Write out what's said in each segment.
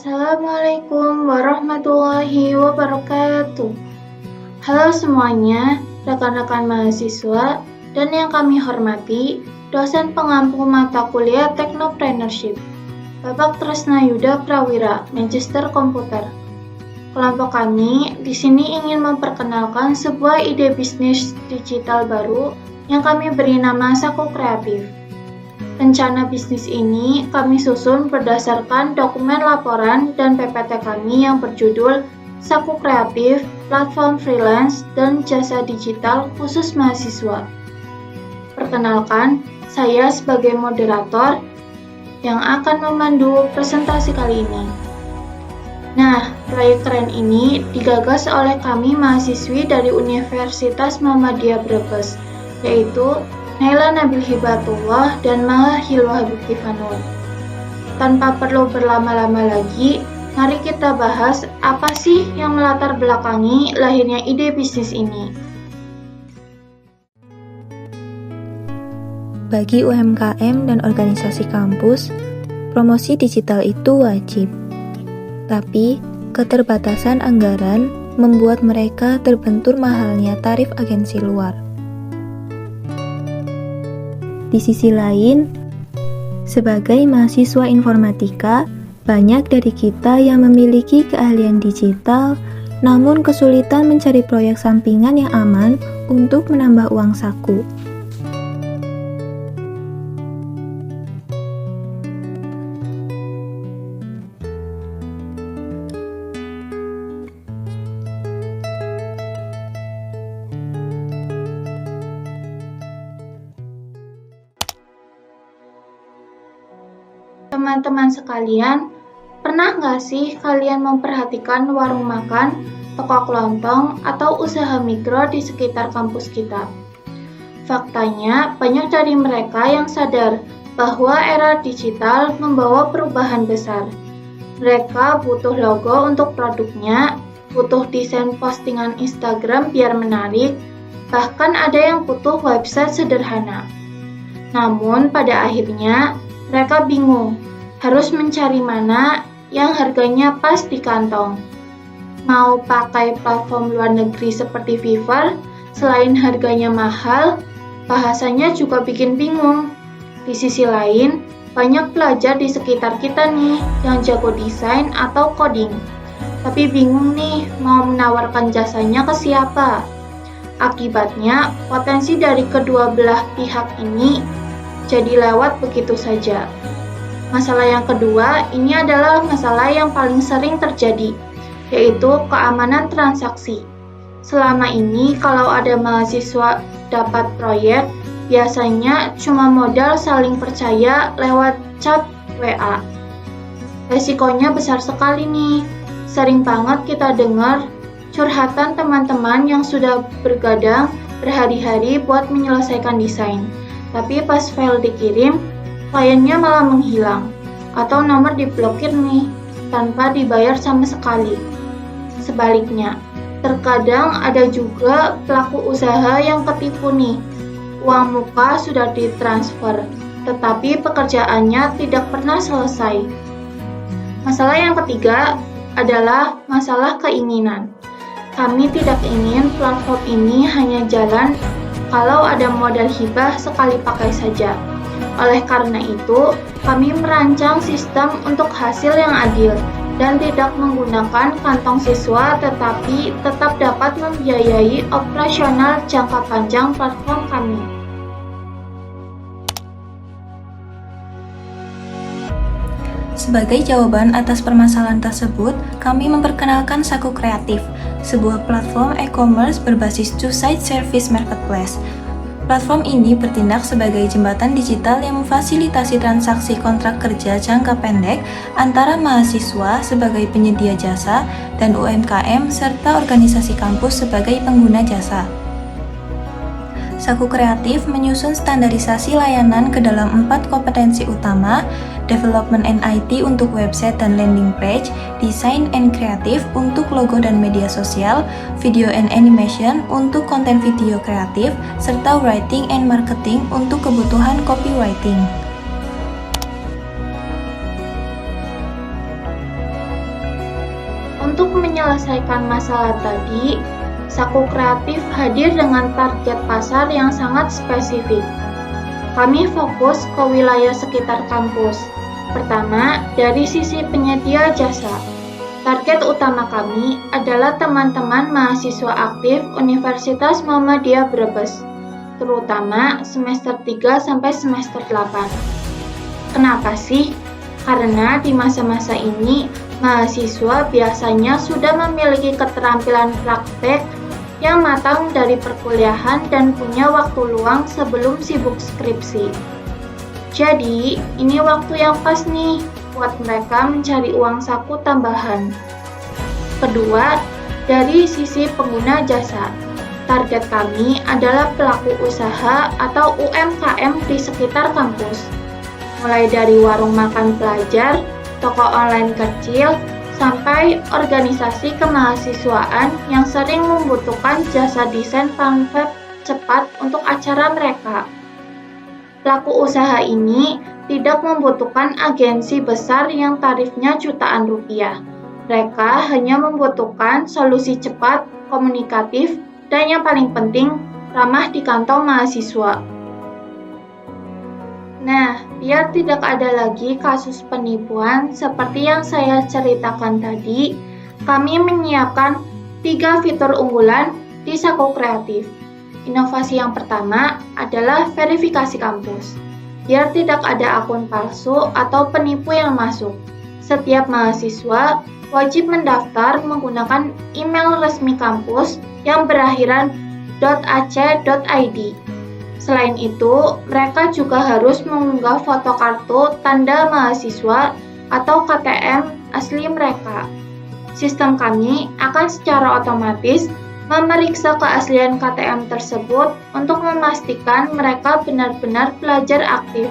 Assalamualaikum warahmatullahi wabarakatuh. Halo semuanya, rekan-rekan mahasiswa dan yang kami hormati, dosen pengampu mata kuliah Technopreneurship, Bapak Tresna Yuda Prawira, Magister Komputer. Kelompok kami di sini ingin memperkenalkan sebuah ide bisnis digital baru yang kami beri nama Saku Kreatif. Rencana bisnis ini kami susun berdasarkan dokumen laporan dan PPT kami yang berjudul Saku Kreatif, Platform Freelance dan Jasa Digital Khusus Mahasiswa. Perkenalkan, saya sebagai moderator yang akan memandu presentasi kali ini. Nah, proyek keren ini digagas oleh kami mahasiswi dari Universitas Muhammadiyah Brebes, yaitu Naila Nabil Hibatullah dan Malah Hilwa Buktifanul. Tanpa perlu berlama-lama lagi, mari kita bahas apa sih yang melatar belakangi lahirnya ide bisnis ini. Bagi UMKM dan organisasi kampus, promosi digital itu wajib. Tapi, keterbatasan anggaran membuat mereka terbentur mahalnya tarif agensi luar. Di sisi lain, sebagai mahasiswa informatika, banyak dari kita yang memiliki keahlian digital, namun kesulitan mencari proyek sampingan yang aman untuk menambah uang saku. Teman-teman sekalian, pernah nggak sih kalian memperhatikan warung makan, toko kelontong, atau usaha mikro di sekitar kampus kita? Faktanya, banyak dari mereka yang sadar bahwa era digital membawa perubahan besar. Mereka butuh logo untuk produknya, butuh desain postingan Instagram biar menarik, bahkan ada yang butuh website sederhana. Namun, pada akhirnya, mereka bingung harus mencari mana yang harganya pas di kantong. Mau pakai platform luar negeri seperti Fiverr, selain harganya mahal, bahasanya juga bikin bingung. Di sisi lain, banyak pelajar di sekitar kita nih yang jago desain atau coding. Tapi bingung nih mau menawarkan jasanya ke siapa. Akibatnya, potensi dari kedua belah pihak ini jadi lewat begitu saja. Masalah yang kedua, ini adalah masalah yang paling sering terjadi, yaitu keamanan transaksi. Selama ini, kalau ada mahasiswa dapat proyek, biasanya cuma modal saling percaya lewat chat WA. Resikonya besar sekali nih. Sering banget kita dengar curhatan teman-teman yang sudah bergadang berhari-hari buat menyelesaikan desain. Tapi pas file dikirim, kliennya malah menghilang, atau nomor diblokir nih, tanpa dibayar sama sekali. Sebaliknya, terkadang ada juga pelaku usaha yang ketipu nih. Uang muka sudah ditransfer, tetapi pekerjaannya tidak pernah selesai. Masalah yang ketiga adalah masalah keinginan. Kami tidak ingin platform ini hanya jalan kalau ada modal hibah sekali pakai saja. Oleh karena itu, kami merancang sistem untuk hasil yang adil dan tidak menggunakan kantong siswa tetapi tetap dapat membiayai operasional jangka panjang platform kami. Sebagai jawaban atas permasalahan tersebut, kami memperkenalkan Saku Kreatif, sebuah platform e-commerce berbasis two-side service marketplace. Platform ini bertindak sebagai jembatan digital yang memfasilitasi transaksi kontrak kerja jangka pendek antara mahasiswa sebagai penyedia jasa dan UMKM serta organisasi kampus sebagai pengguna jasa. Saku Kreatif menyusun standarisasi layanan ke dalam 4 kompetensi utama, Development and IT untuk website dan landing page, Design and Creative untuk logo dan media sosial, Video and Animation untuk konten video kreatif, serta Writing and Marketing untuk kebutuhan copywriting. menyelesaikan masalah tadi, Saku Kreatif hadir dengan target pasar yang sangat spesifik. Kami fokus ke wilayah sekitar kampus. Pertama, dari sisi penyedia jasa. Target utama kami adalah teman-teman mahasiswa aktif Universitas Muhammadiyah Brebes, terutama semester 3 sampai semester 8. Kenapa sih? Karena di masa-masa ini, mahasiswa biasanya sudah memiliki keterampilan praktek yang matang dari perkuliahan dan punya waktu luang sebelum sibuk skripsi. Jadi, ini waktu yang pas nih buat mereka mencari uang saku tambahan. Kedua, dari sisi pengguna jasa. Target kami adalah pelaku usaha atau UMKM di sekitar kampus. Mulai dari warung makan pelajar, toko online kecil, sampai organisasi kemahasiswaan yang sering membutuhkan jasa desain pamflet cepat untuk acara mereka. Pelaku usaha ini tidak membutuhkan agensi besar yang tarifnya jutaan rupiah. Mereka hanya membutuhkan solusi cepat, komunikatif, dan yang paling penting, ramah di kantong mahasiswa. Nah, biar tidak ada lagi kasus penipuan seperti yang saya ceritakan tadi, kami menyiapkan 3 fitur unggulan di Saku Kreatif. Inovasi yang pertama adalah verifikasi kampus. Biar tidak ada akun palsu atau penipu yang masuk. Setiap mahasiswa wajib mendaftar menggunakan email resmi kampus yang berakhiran .ac.id. Selain itu, mereka juga harus mengunggah foto kartu tanda mahasiswa atau KTM asli mereka. Sistem kami akan secara otomatis memeriksa keaslian KTM tersebut untuk memastikan mereka benar-benar pelajar aktif.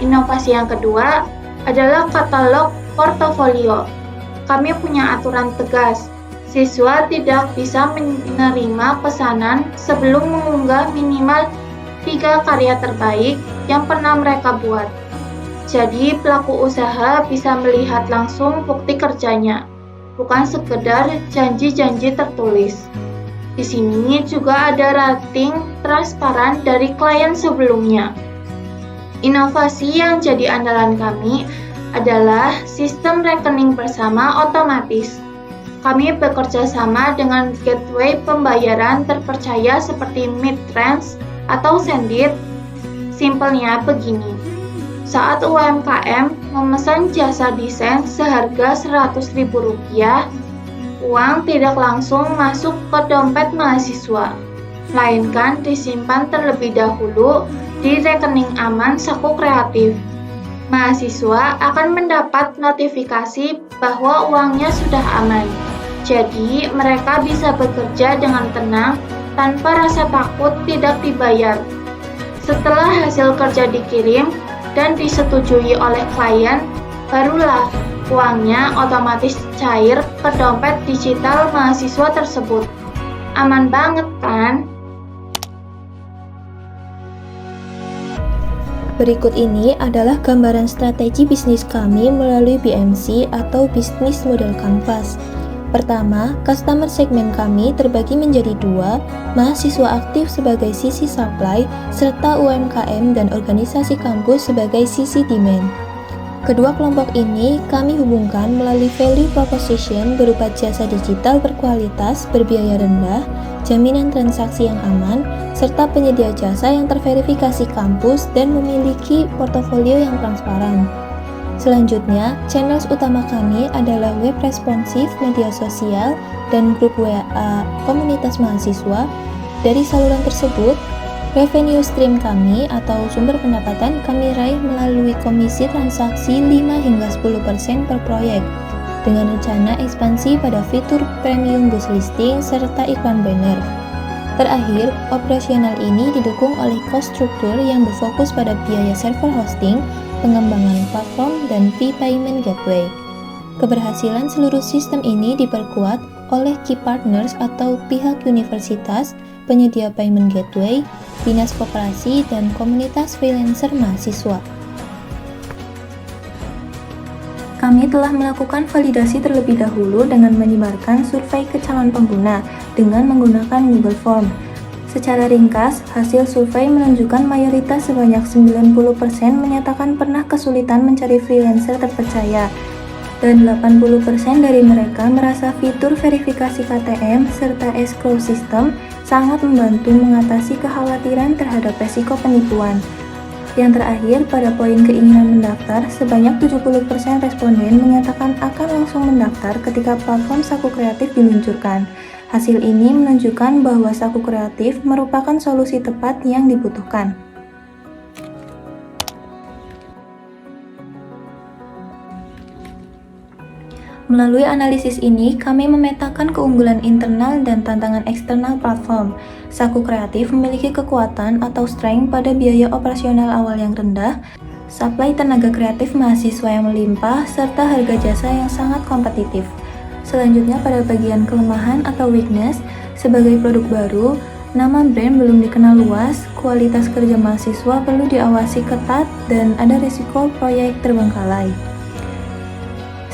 Inovasi yang kedua adalah katalog portofolio. Kami punya aturan tegas. Siswa tidak bisa menerima pesanan sebelum mengunggah minimal 3 karya terbaik yang pernah mereka buat. Jadi pelaku usaha bisa melihat langsung bukti kerjanya, bukan sekedar janji-janji tertulis. Di sini juga ada rating transparan dari klien sebelumnya. Inovasi yang jadi andalan kami adalah sistem rekening bersama otomatis. Kami bekerja sama dengan gateway pembayaran terpercaya seperti Midtrans atau Sendit. Simpelnya begini, saat UMKM memesan jasa desain seharga Rp100.000, uang tidak langsung masuk ke dompet mahasiswa, melainkan disimpan terlebih dahulu di rekening aman Saku Kreatif. Mahasiswa akan mendapat notifikasi bahwa uangnya sudah aman, jadi mereka bisa bekerja dengan tenang tanpa rasa takut tidak dibayar. Setelah hasil kerja dikirim dan disetujui oleh klien, barulah uangnya otomatis cair ke dompet digital mahasiswa tersebut. Aman banget kan? Berikut ini adalah gambaran strategi bisnis kami melalui BMC atau Business Model Canvas. Pertama, customer segmen kami terbagi menjadi 2, mahasiswa aktif sebagai sisi supply, serta UMKM dan organisasi kampus sebagai sisi demand. Kedua kelompok ini kami hubungkan melalui value proposition berupa jasa digital berkualitas, berbiaya rendah, jaminan transaksi yang aman, serta penyedia jasa yang terverifikasi kampus dan memiliki portofolio yang transparan. Selanjutnya, channels utama kami adalah web responsif, media sosial, dan grup WA komunitas mahasiswa. Dari saluran tersebut, revenue stream kami atau sumber pendapatan kami raih melalui komisi transaksi 5 hingga 10% per proyek, dengan rencana ekspansi pada fitur premium bus listing serta iklan banner. Terakhir, operasional ini didukung oleh cost struktur yang berfokus pada biaya server hosting, pengembangan platform, dan fee payment gateway. Keberhasilan seluruh sistem ini diperkuat oleh key partners atau pihak universitas, penyedia payment gateway, dinas koperasi, dan komunitas freelancer mahasiswa. Kami telah melakukan validasi terlebih dahulu dengan menyebarkan survei ke calon pengguna dengan menggunakan Google Form. Secara ringkas, hasil survei menunjukkan mayoritas sebanyak 90% menyatakan pernah kesulitan mencari freelancer terpercaya, dan 80% dari mereka merasa fitur verifikasi KTM serta escrow system sangat membantu mengatasi kekhawatiran terhadap resiko penipuan. Yang terakhir, pada poin keinginan mendaftar, sebanyak 70% responden menyatakan akan langsung mendaftar ketika platform Saku Kreatif diluncurkan. Hasil ini menunjukkan bahwa Saku Kreatif merupakan solusi tepat yang dibutuhkan. Melalui analisis ini, kami memetakan keunggulan internal dan tantangan eksternal platform. Saku Kreatif memiliki kekuatan atau strength pada biaya operasional awal yang rendah, supply tenaga kreatif mahasiswa yang melimpah, serta harga jasa yang sangat kompetitif. Selanjutnya pada bagian kelemahan atau weakness, sebagai produk baru, nama brand belum dikenal luas, kualitas kerja mahasiswa perlu diawasi ketat, dan ada risiko proyek terbengkalai.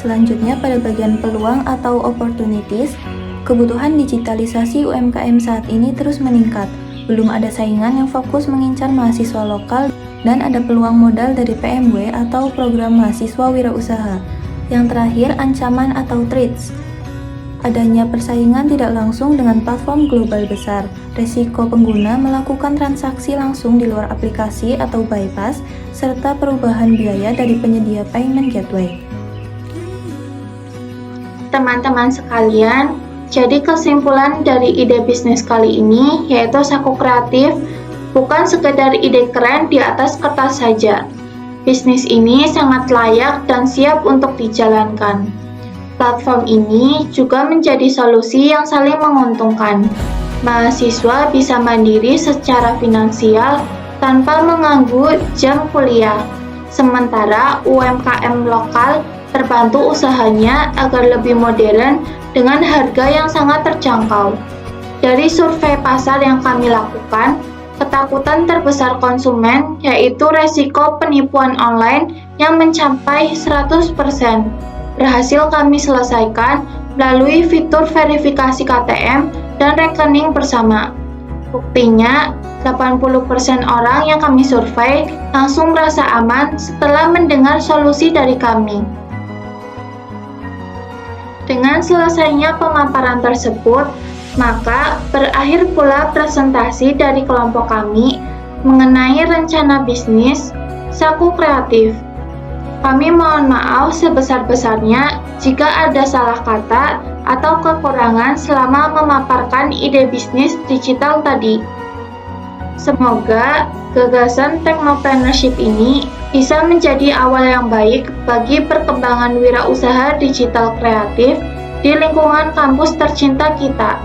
Selanjutnya pada bagian peluang atau opportunities, kebutuhan digitalisasi UMKM saat ini terus meningkat. Belum ada saingan yang fokus mengincar mahasiswa lokal dan ada peluang modal dari PMW atau program mahasiswa wirausaha. Yang terakhir, ancaman atau threats. Adanya persaingan tidak langsung dengan platform global besar, resiko pengguna melakukan transaksi langsung di luar aplikasi atau bypass, serta perubahan biaya dari penyedia payment gateway. Teman-teman sekalian, jadi kesimpulan dari ide bisnis kali ini yaitu Saku Kreatif bukan sekedar ide keren di atas kertas saja. Bisnis ini sangat layak dan siap untuk dijalankan. Platform ini juga menjadi solusi yang saling menguntungkan. Mahasiswa bisa mandiri secara finansial tanpa mengganggu jam kuliah, sementara UMKM lokal terbantu usahanya agar lebih modern dengan harga yang sangat terjangkau. Dari survei pasar yang kami lakukan, ketakutan terbesar konsumen yaitu resiko penipuan online yang mencapai 100%. Berhasil kami selesaikan melalui fitur verifikasi KTM dan rekening bersama. Buktinya, 80% orang yang kami survei langsung merasa aman setelah mendengar solusi dari kami. Dengan selesainya pemaparan tersebut, maka berakhir pula presentasi dari kelompok kami mengenai rencana bisnis Saku Kreatif. Kami mohon maaf sebesar-besarnya jika ada salah kata atau kekurangan selama memaparkan ide bisnis digital tadi. Semoga gagasan technopreneurship ini bisa menjadi awal yang baik bagi perkembangan wirausaha digital kreatif di lingkungan kampus tercinta kita.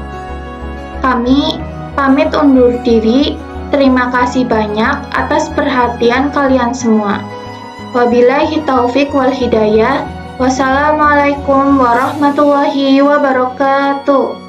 Kami pamit undur diri. Terima kasih banyak atas perhatian kalian semua. Wabillahi taufik wal hidayah. Wassalamualaikum warahmatullahi wabarakatuh.